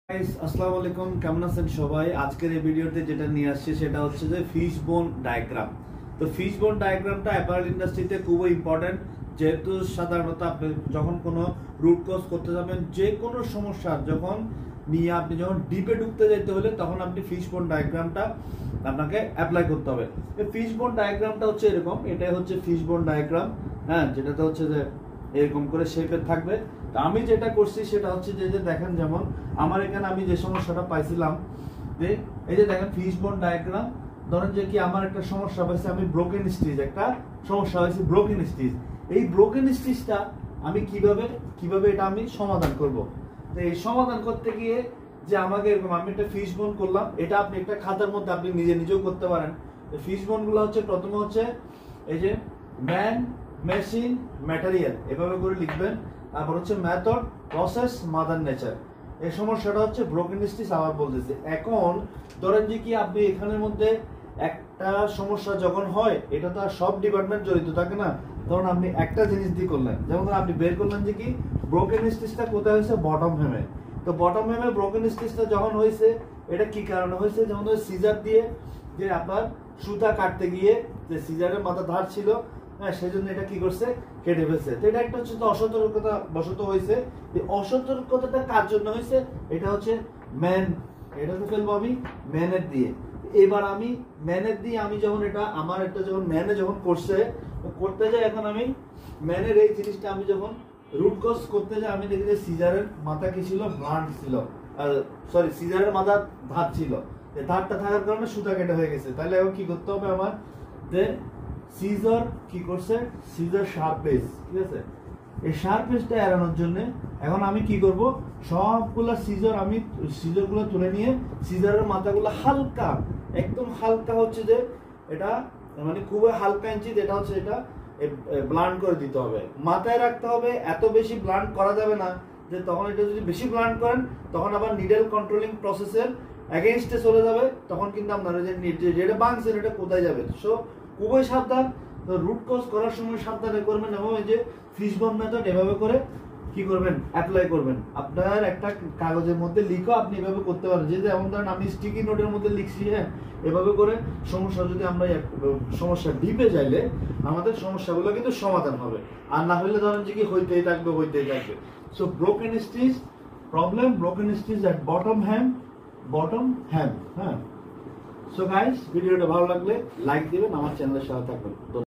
Guys আসসালামু আলাইকুম, কেমন আছেন সবাই? আজকের এই ভিডিওতে যেটা নিয়ে আসছে সেটা হচ্ছে যে ফিশ বোন ডায়াগ্রাম। তো ফিশ বোন ডায়াগ্রামটা অ্যাপারেল ইন্ডাস্ট্রিতে খুবই ইম্পর্টেন্ট, যেহেতু সাধারণত আপনি যখন কোনো রুট কজ করতে যাবেন, যে কোনো সমস্যার যখন নিয়ে আপনি যখন ডিপে ঢুকতে যেতে হলে তখন আপনি ফিশ বোন ডায়াগ্রামটা আপনাকে অ্যাপ্লাই করতে হবে। ফিশ বোন ডায়াগ্রামটা হচ্ছে এরকম, এটাই হচ্ছে ফিশ বোন ডায়াগ্রাম। হ্যাঁ, যেটাতে হচ্ছে যে এরকম করে শেপের থাকবে। তো আমি যেটা করছি সেটা হচ্ছে যে দেখেন, যেমন আমার এখানে আমি যে সমস্যাটা পাইছিলাম, যে এই যে দেখেন ফিশ বোন ডায়াগ্রাম, ধরেন যে কি আমার একটা সমস্যা হয়েছে, আমি ব্রোকেন স্টিচ, একটা সমস্যা হয়েছে ব্রোকেন স্টিচ। এই ব্রোকেন স্টিচটা আমি কিভাবে এটা আমি সমাধান করব। তো এই সমাধান করতে গিয়ে যে আমাকে এরকম আমি একটা ফিশ বোন করলাম, এটা আপনি একটা খাতার মধ্যে আপনি নিজেও করতে পারেন। ফিশ বোন গুলো হচ্ছে প্রথমে হচ্ছে এই যে ম্যান, মেশিন, ম্যাটেরিয়াল, এভাবে করে লিখবেন। তারপর হচ্ছে মেথড, প্রসেস, মাদার নেচার। এই সমস্যাটা হচ্ছে ব্রোকেন স্টিচ আবার বলতেছে। এখন ধরেন যে কি আপনি এখানের মধ্যে একটা সমস্যা যখন হয়, এটা তো আর সব ডিপার্টমেন্ট জড়িত থাকে না। তখন আপনি একটা জিনিস দিয়ে করলেন, যেমন আপনি বের করলেন যে কি ব্রোকেন স্টিচটা কোথায় হয়েছে, বটম হেমে। তো বটম হেমে ব্রোকেন স্টিচটা যখন হয়েছে, এটা কি কারণে হয়েছে, যেমন সিজার দিয়ে যে আপনার সুতা কাটতে গিয়ে যে সিজারের মাথা ধার ছিল, হ্যাঁ, সেজন্য এটা কি করছে, কেটে ফেলছে। তো এটা একটা হচ্ছে অসতর্কতা বশত হয়েছে। এই অসতর্কতাটা কার জন্য হয়েছে, এটা হচ্ছে ম্যান, এটাকে ফেলবো আমি ম্যানের দিয়ে। এবার আমি ম্যানের দিয়ে আমি যখন এটা আমার একটা যখন ম্যানে যখন করতে যাই, এখন আমি ম্যানের এই জিনিসটা আমি যখন রুট কজ করতে যাই, আমি দেখি যে সিজারের মাথা কি ছিল, ব্লান্ট ছিল, সরি সিজারের মাথা ধার ছিল। ধারটা থাকার কারণে সুতা কেটে হয়ে গেছে। তাহলে এখন কি করতে হবে আমার, যে সিজার কি করছে, সিজার শার্প এজ, ঠিক আছে। এই শার্প এজটা এড়ানোর জন্য এখন আমি কি করব, সবগুলা সিজারগুলো তুলে নিয়ে সিজারের মাথাগুলো হালকা, একদম হালকা হচ্ছে যে এটা মানে খুবই হালকা ইঞ্চি, এটা হচ্ছে এটা ব্লান্ট করে দিতে হবে। মাথায় রাখতে হবে এত বেশি ব্লান্ট করা যাবে না, যে তখন এটা যদি বেশি ব্লান্ট করেন তখন আবার নিডল কন্ট্রোলিং প্রসেসের এগেইনস্টে চলে যাবে, তখন কিন্তু আপনারা যে যেটা বাংছেন এটা কোথায় যাবে। সো খুবই সাবধান, রুট কজ করার সময় সাবধানে করবেন, এবং এই যে ফিশ বোন মেথড এভাবে করে কি করবেন, অ্যাপ্লাই করবেন। আপনার একটা কাগজের মধ্যে লিখো আপনি এভাবে করতে পারেন, যে যেমন ধরেন আমি স্টিকি নোটের মধ্যে লিখছি, হ্যাঁ, এভাবে করে সমস্যা যদি আমরা সমস্যা ডিপে যাইলে আমাদের সমস্যাগুলো কিন্তু সমাধান হবে। আর না হলে ধরেন যে কি হইতেই থাকবে। So broken stitch problem, broken stitch at bottom hem, হ্যাঁ। সো গাইস, ভিডিওটা ভালো লাগলে লাইক দিবেন, আমার চ্যানেলের সাথে থাকবেন।